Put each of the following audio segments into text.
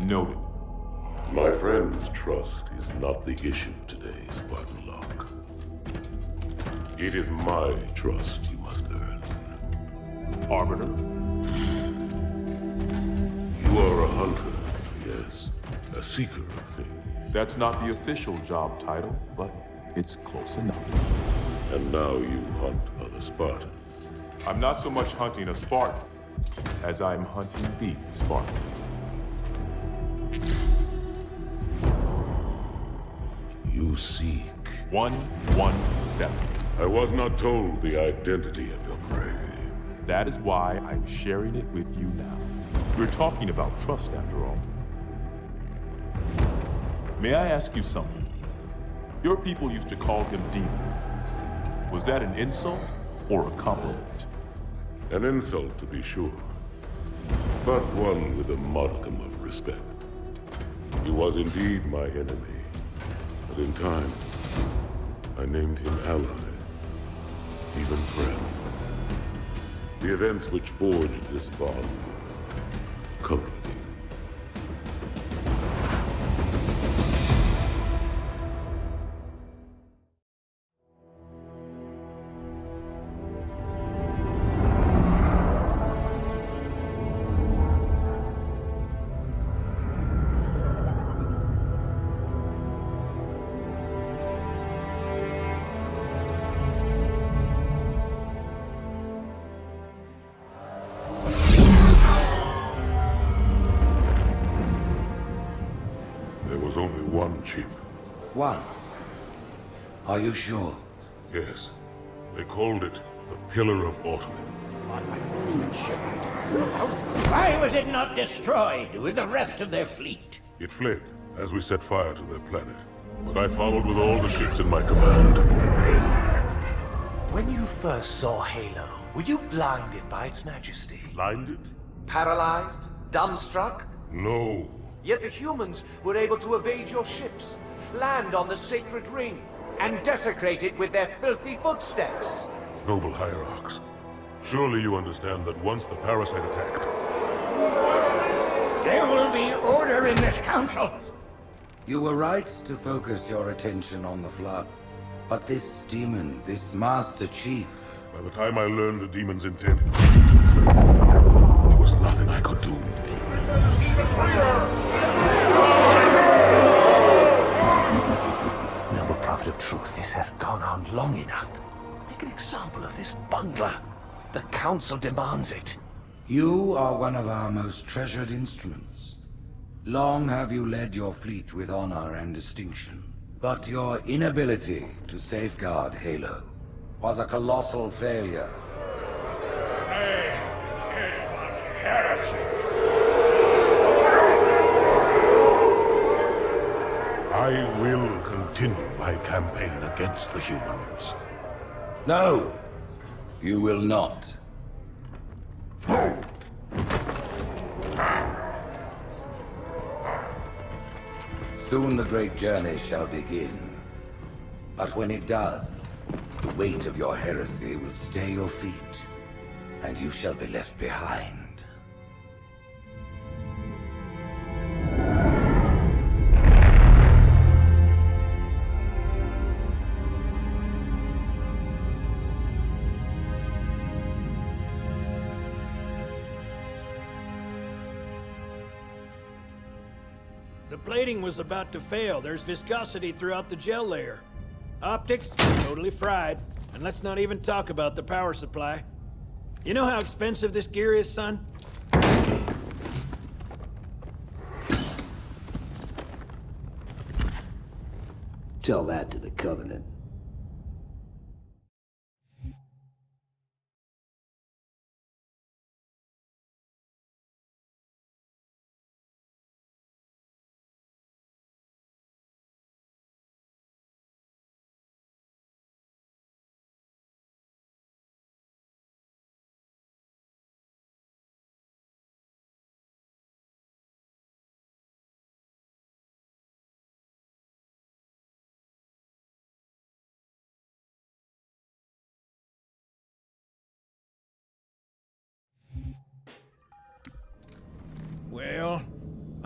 Noted. My friend's trust is not the issue today, Spartan Locke. It is my trust you must earn. Arbiter? You are a hunter, yes. A seeker of things. That's not the official job title, but it's close enough. And now you hunt other Spartans. I'm not so much hunting a Spartan as I'm hunting the Spartan. You seek. 117. I was not told the identity of your prey. That is why I'm sharing it with you now. We're talking about trust, after all. May I ask you something? Your people used to call him Demon. Was that an insult or a compliment? An insult, to be sure, but one with a modicum of respect. He was indeed my enemy, but in time, I named him ally, even friend. The events which forged this bond were complicated. There was only one chip. One? Are you sure? Yes. They called it the Pillar of Autumn. Why was it not destroyed with the rest of their fleet? It fled as we set fire to their planet. But I followed with all the ships in my command. When you first saw Halo, were you blinded by its majesty? Blinded? Paralyzed? Dumbstruck? No. Yet the humans were able to evade your ships, land on the sacred ring, and desecrate it with their filthy footsteps. Noble hierarchs, surely you understand that once the parasite attacked... There will be order in this council. You were right to focus your attention on the Flood. But this demon, this Master Chief... By the time I learned the demon's intent, there was nothing I could do. Noble Prophet of Truth, this has gone on long enough. Make an example of this bungler. The Council demands it. You are one of our most treasured instruments. Long have you led your fleet with honor and distinction. But your inability to safeguard Halo was a colossal failure. It was heresy. I will continue my campaign against the humans. No, you will not. Soon the great journey shall begin. But when it does, the weight of your heresy will stay your feet, and you shall be left behind. The plating was about to fail. There's viscosity throughout the gel layer. Optics, totally fried. And let's not even talk about the power supply. You know how expensive this gear is, son? Tell that to the Covenant.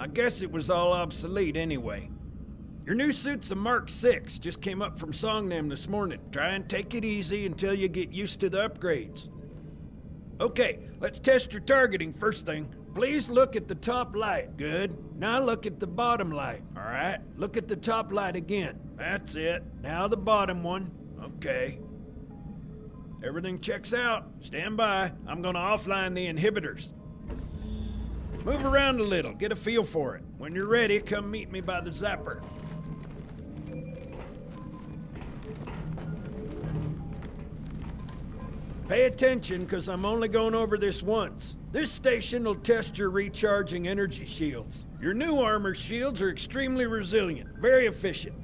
I guess it was all obsolete anyway. Your new suit's a Mark 6, just came up from Songnam this morning. Try and take it easy until you get used to the upgrades. Okay, let's test your targeting first thing. Please look at the top light. Good. Now look at the bottom light. All right, look at the top light again. That's it. Now the bottom one. Okay. Everything checks out. Stand by. I'm gonna offline the inhibitors. Move around a little, get a feel for it. When you're ready, come meet me by the zapper. Pay attention, because I'm only going over this once. This station will test your recharging energy shields. Your new armor shields are extremely resilient, very efficient.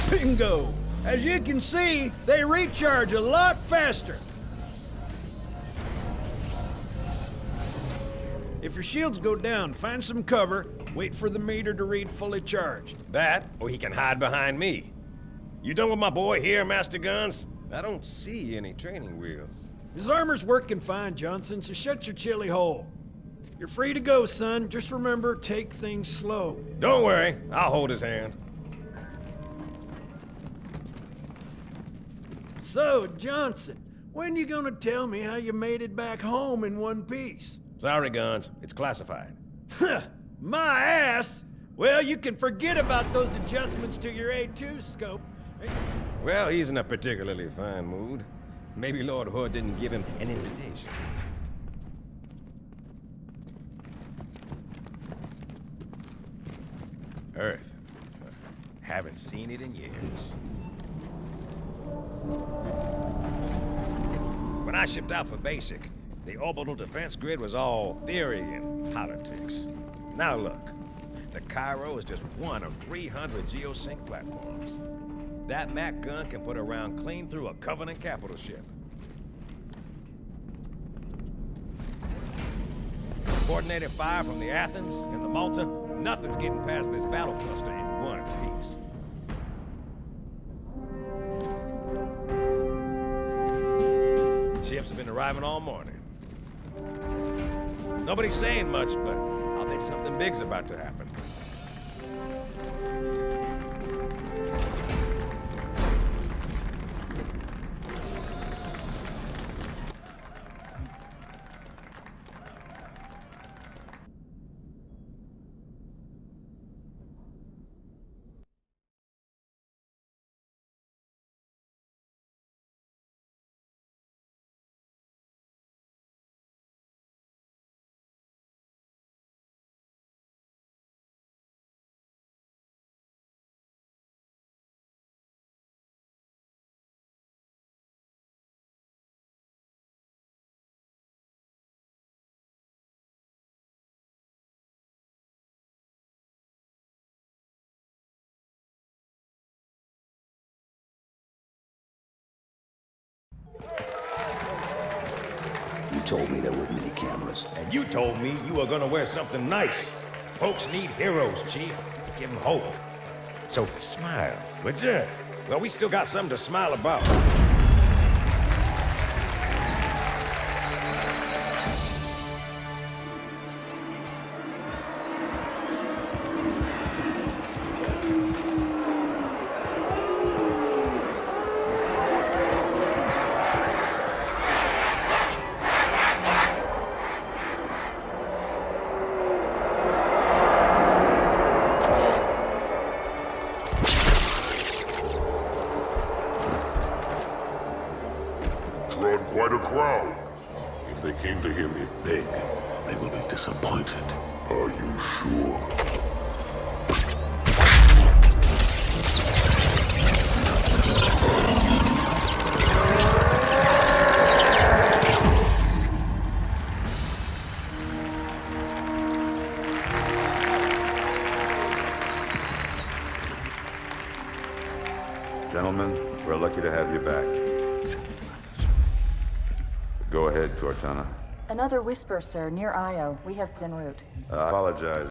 Bingo! As you can see, they recharge a lot faster. If your shields go down, find some cover, wait for the meter to read fully charged. That, or he can hide behind me. You done with my boy here, Master Guns? I don't see any training wheels. His armor's working fine, Johnson, so shut your chilly hole. You're free to go, son. Just remember, take things slow. Don't worry, I'll hold his hand. So, Johnson, when you gonna tell me how you made it back home in one piece? Sorry, Guns. It's classified. My ass! Well, you can forget about those adjustments to your A2 scope. Well, he's in a particularly fine mood. Maybe Lord Hood didn't give him an invitation. Earth. Haven't seen it in years. When I shipped out for basic, the orbital defense grid was all theory and politics. Now look, the Cairo is just one of 300 geosync platforms. That Mac gun can put a round clean through a Covenant capital ship. Coordinated fire from the Athens and the Malta, nothing's getting past this battle cluster in one piece. Ships have been arriving all morning. Nobody's saying much, but I'll bet something big's about to happen. You told me there weren't many cameras. And you told me you were gonna wear something nice. Folks need heroes, Chief, to give them hope. So smile, would you? Well, we still got something to smile about. Drawn quite a crowd. If they came to hear me beg, they will be disappointed. Are you sure? Gentlemen, we're lucky to have you back. Go ahead, Cortana. Another whisper, sir, near Io. We have en route. I apologize.